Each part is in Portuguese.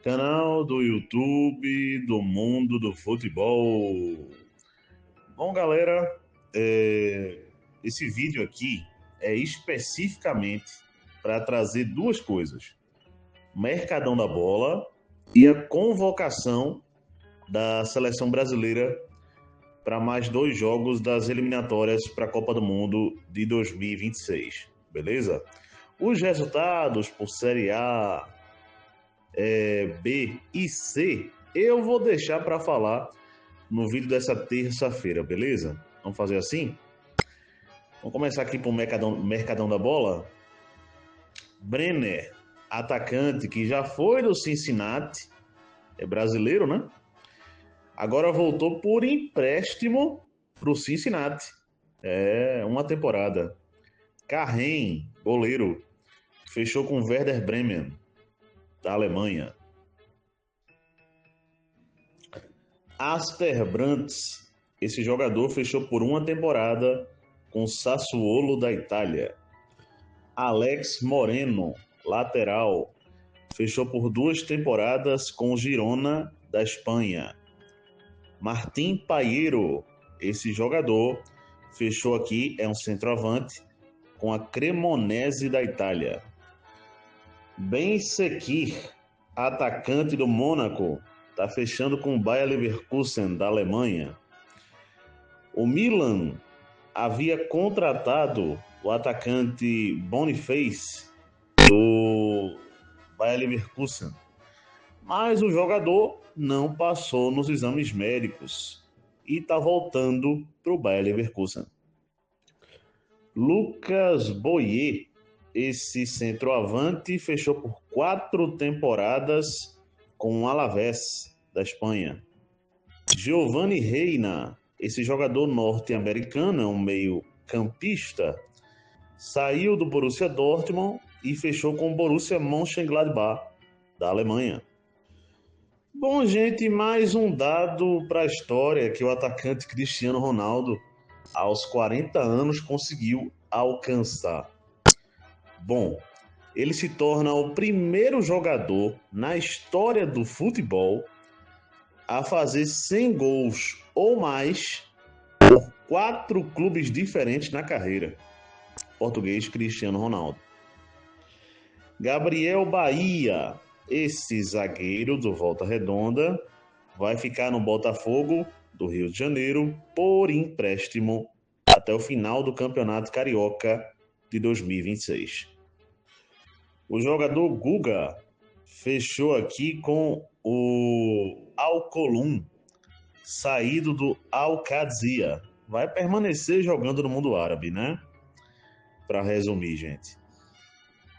Canal do YouTube do Mundo do Futebol. Bom, galera, esse vídeo aqui é especificamente para trazer duas coisas: Mercadão da Bola e a convocação da seleção brasileira para mais dois jogos das eliminatórias para a Copa do Mundo de 2026, beleza? Os resultados por Série A, B e C, eu vou deixar para falar no vídeo dessa terça-feira, beleza? Vamos fazer assim? Vamos começar aqui pro Mercadão da Bola. Brenner, atacante que já foi do Cincinnati, é brasileiro, né? Agora voltou por empréstimo pro Cincinnati. É uma temporada. Carren, goleiro, fechou com Werder Bremen, da Alemanha. Aster Brandts, esse jogador fechou por uma temporada com Sassuolo da Itália. Alex Moreno, lateral, fechou por duas temporadas com Girona da Espanha. Martim Payero, esse jogador fechou aqui, é um centroavante, com a Cremonese da Itália. Ben Sekir, atacante do Mônaco, está fechando com o Bayer Leverkusen da Alemanha. O Milan havia contratado o atacante Boniface do Bayer Leverkusen, mas o jogador não passou nos exames médicos e está voltando para o Bayer Leverkusen. Lucas Boyer, esse centroavante, fechou por 4 temporadas com o Alavés da Espanha. Giovanni Reina, esse jogador norte-americano, é um meio-campista, saiu do Borussia Dortmund e fechou com o Borussia Mönchengladbach, da Alemanha. Bom, gente, mais um dado para a história que o atacante Cristiano Ronaldo, aos 40 anos, conseguiu alcançar. Bom, ele se torna o primeiro jogador na história do futebol a fazer 100 gols ou mais por 4 clubes diferentes na carreira. Português Cristiano Ronaldo. Gabriel Bahia, esse zagueiro do Volta Redonda, vai ficar no Botafogo do Rio de Janeiro por empréstimo até o final do Campeonato Carioca de 2026. O jogador Guga fechou aqui com o Al-Kolum, saído do Al-Qadsia. Vai permanecer jogando no mundo árabe, né? Para resumir, gente.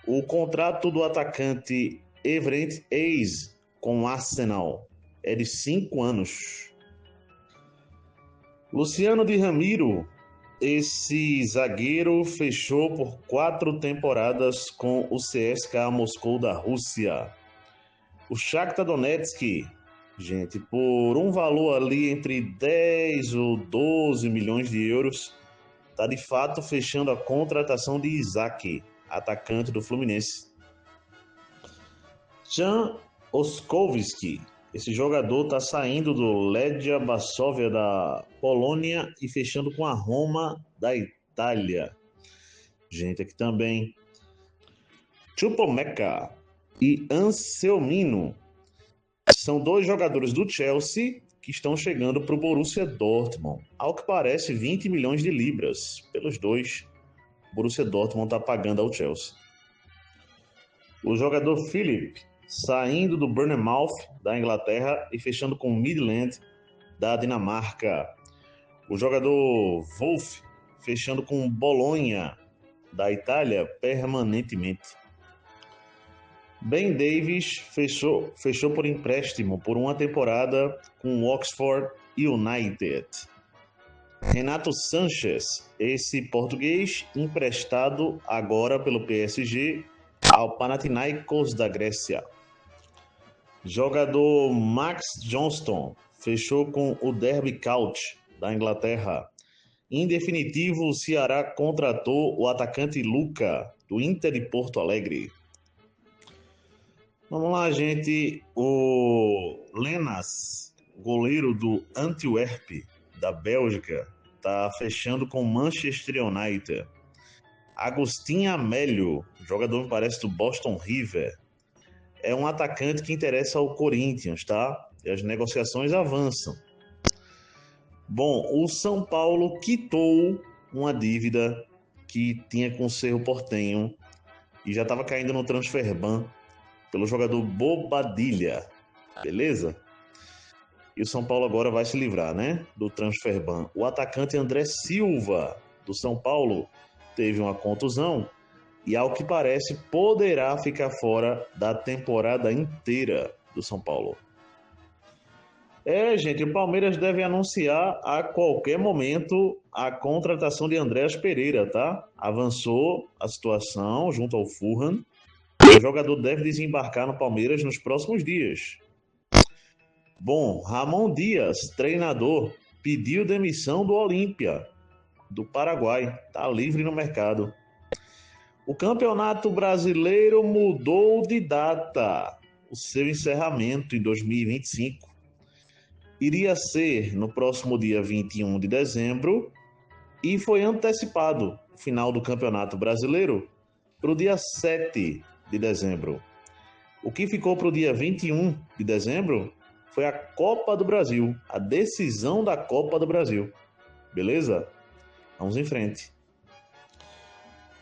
O contrato do atacante Everett Eis com o Arsenal é de 5 anos. Luciano de Ramiro, esse zagueiro, fechou por 4 temporadas com o CSKA Moscou da Rússia. O Shakhtar Donetsk, gente, por um valor ali entre 10 ou 12 milhões de euros, está de fato fechando a contratação de Isaac, atacante do Fluminense. Jan Oskowski, esse jogador está saindo do Legia Varsóvia da Polônia e fechando com a Roma da Itália. Gente, aqui também Chupomeka e Anselmino são dois jogadores do Chelsea que estão chegando para o Borussia Dortmund. Ao que parece, 20 milhões de libras pelos dois. O Borussia Dortmund está pagando ao Chelsea. O jogador Philip, saindo do Bournemouth da Inglaterra e fechando com o Midland da Dinamarca. O jogador Wolf, fechando com o Bolonha da Itália permanentemente. Ben Davies fechou por empréstimo por uma temporada com o Oxford United. Renato Sanches, esse português, emprestado agora pelo PSG ao Panathinaikos da Grécia. Jogador Max Johnston fechou com o Derby County da Inglaterra. Em definitivo, o Ceará contratou o atacante Luca, do Inter de Porto Alegre. Vamos lá, gente. O Lenas, goleiro do Antwerp, da Bélgica, tá fechando com o Manchester United. Agostinho Amélio, jogador, me parece, do Boston River, é um atacante que interessa ao Corinthians, tá? E as negociações avançam. Bom, o São Paulo quitou uma dívida que tinha com o Cerro Porteño e já estava caindo no transfer ban pelo jogador Bobadilha, beleza? E o São Paulo agora vai se livrar, né, do transfer ban. O atacante André Silva, do São Paulo, teve uma contusão e, ao que parece, poderá ficar fora da temporada inteira do São Paulo. Gente, o Palmeiras deve anunciar a qualquer momento a contratação de Andréas Pereira, tá? Avançou a situação junto ao Fulham. O jogador deve desembarcar no Palmeiras nos próximos dias. Bom, Ramon Dias, treinador, pediu demissão do Olímpia, do Paraguai. Está livre no mercado. O Campeonato Brasileiro mudou de data. O seu encerramento em 2025 iria ser no próximo dia 21 de dezembro e foi antecipado o final do Campeonato Brasileiro para o dia 7 de dezembro. O que ficou para o dia 21 de dezembro foi a Copa do Brasil, a decisão da Copa do Brasil. Beleza? Vamos em frente.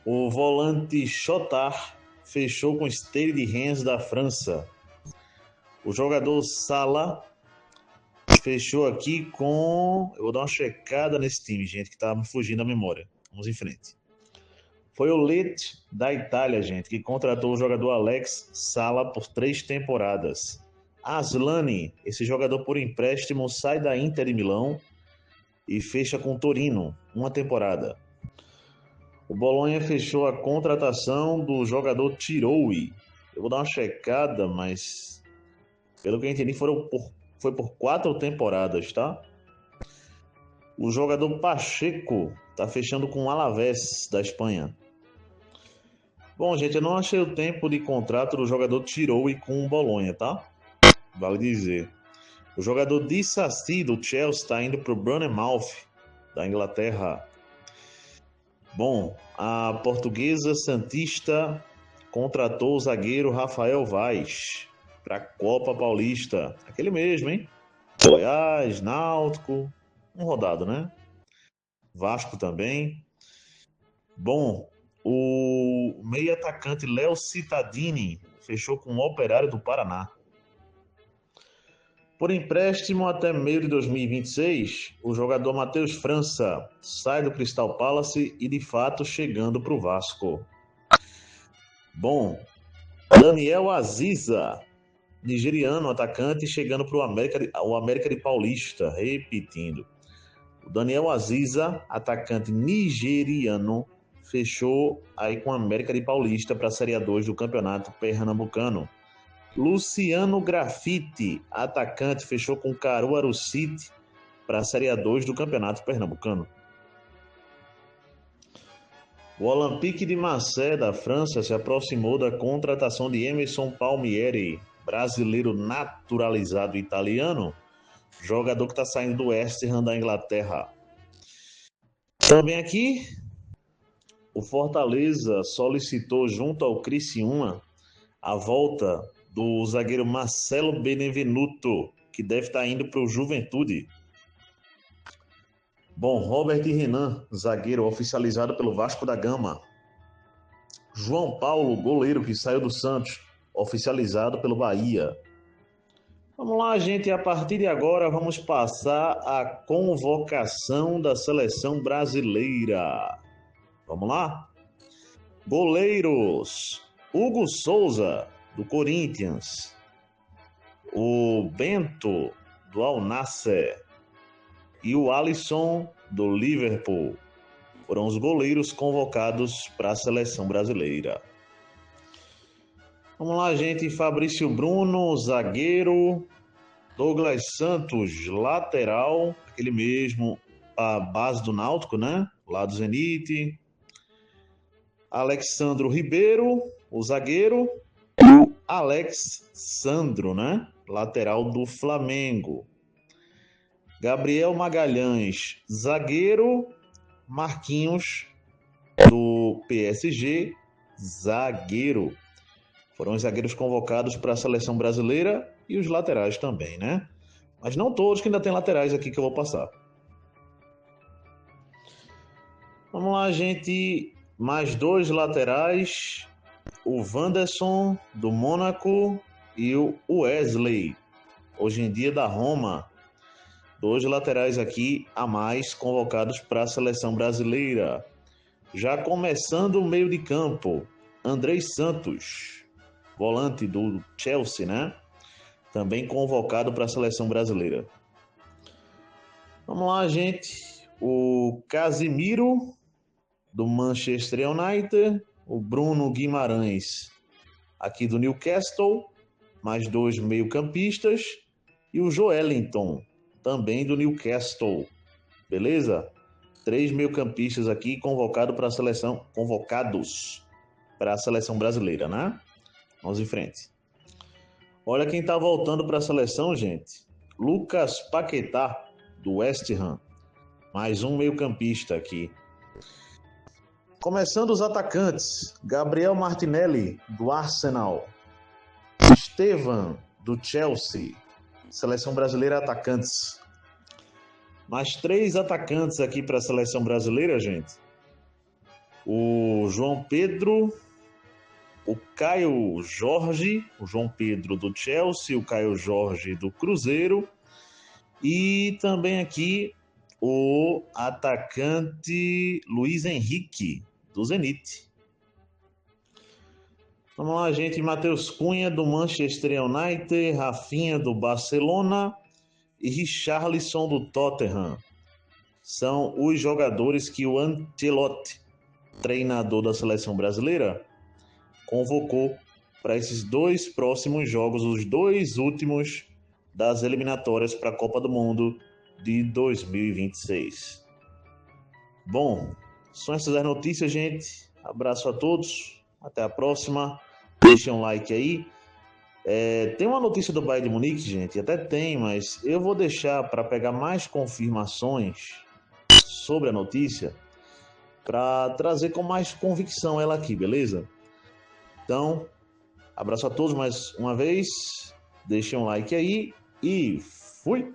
O volante Chotard fechou com o Stade de Reims da França. O jogador Salah fechou aqui com... Eu vou dar uma checada nesse time, gente, que tá me fugindo da memória. Vamos em frente. Foi o Lecce da Itália, gente, que contratou o jogador Alex Salah por 3 temporadas. Aslani, esse jogador por empréstimo, sai da Inter de Milão e fecha com Torino, 1 temporada. O Bolonha fechou a contratação do jogador Tiroui. Eu vou dar uma checada, mas pelo que eu entendi foi por 4 temporadas, tá? O jogador Pacheco tá fechando com o Alavés da Espanha. Bom, gente, eu não achei o tempo de contrato do jogador Tiroui com o Bolonha, tá? Vale dizer. O jogador Disasi do Chelsea está indo para o Bournemouth da Inglaterra. Bom, a portuguesa Santista contratou o zagueiro Rafael Vaz para a Copa Paulista. Aquele mesmo, hein? Goiás, Náutico, um rodado, né? Vasco também. Bom, o meio atacante Léo Cittadini fechou com o Operário do Paraná. Por empréstimo até meio de 2026, o jogador Matheus França sai do Crystal Palace e, de fato, chegando para o Vasco. Bom, Daniel Aziza, nigeriano, atacante, chegando para o América de Paulista, repetindo. O Daniel Aziza, atacante nigeriano, fechou aí com o América de Paulista para a Série A2 do Campeonato Pernambucano. Luciano Grafite, atacante, fechou com Caruaru City para a Série A2 do Campeonato Pernambucano. O Olympique de Marseille, da França, se aproximou da contratação de Emerson Palmieri, brasileiro naturalizado italiano, jogador que está saindo do West Ham da Inglaterra. Também aqui, o Fortaleza solicitou junto ao Criciúma a volta do zagueiro Marcelo Benevenuto, que deve estar indo para o Juventude. Bom, Robert Renan, zagueiro oficializado pelo Vasco da Gama. João Paulo, goleiro que saiu do Santos, oficializado pelo Bahia. Vamos lá, gente, a partir de agora vamos passar a convocação da seleção brasileira. Vamos lá? Goleiros: Hugo Souza, do Corinthians. O Bento, do Al Nassr. E o Alisson, do Liverpool. Foram os goleiros convocados para a seleção brasileira. Vamos lá, gente. Fabrício Bruno, zagueiro. Douglas Santos, lateral. Aquele mesmo, a base do Náutico, né? Lá do Zenit. Alexandro Ribeiro, o zagueiro. E o Alex Sandro, né? Lateral do Flamengo. Gabriel Magalhães, zagueiro. Marquinhos, do PSG, zagueiro. Foram os zagueiros convocados para a seleção brasileira e os laterais também, né? Mas não todos, que ainda tem laterais aqui que eu vou passar. Vamos lá, gente. Mais 2 laterais. O Wanderson, do Mônaco, e o Wesley, hoje em dia da Roma. 2 laterais aqui a mais convocados para a seleção brasileira. Já começando o meio de campo, Andrei Santos, volante do Chelsea, né? Também convocado para a seleção brasileira. Vamos lá, gente. O Casimiro, do Manchester United. O Bruno Guimarães, aqui do Newcastle. Mais 2 meio-campistas. E o Joelinton, também do Newcastle. Beleza? 3 meio-campistas aqui convocados para a seleção brasileira, né? Vamos em frente. Olha quem está voltando para a seleção, gente. Lucas Paquetá, do West Ham. Mais um meio-campista aqui. Começando os atacantes. Gabriel Martinelli, do Arsenal. Estevan, do Chelsea. Seleção brasileira atacantes. Mais 3 atacantes aqui para a seleção brasileira, gente. O João Pedro, o Caio Jorge, o João Pedro do Chelsea, o Caio Jorge do Cruzeiro. E também aqui o atacante Luiz Henrique, do Zenit. Vamos lá, gente. Matheus Cunha, do Manchester United, Rafinha, do Barcelona e Richarlison, do Tottenham. São os jogadores que o Ancelotti, treinador da seleção brasileira, convocou para esses 2 próximos jogos, os 2 últimos das eliminatórias para a Copa do Mundo de 2026. Bom, são essas as notícias, gente. Abraço a todos. Até a próxima. Deixem um like aí. Tem uma notícia do Bayern de Munique, gente, até tem, mas eu vou deixar para pegar mais confirmações sobre a notícia para trazer com mais convicção ela aqui, beleza? Então, abraço a todos mais uma vez, deixem um like aí e fui!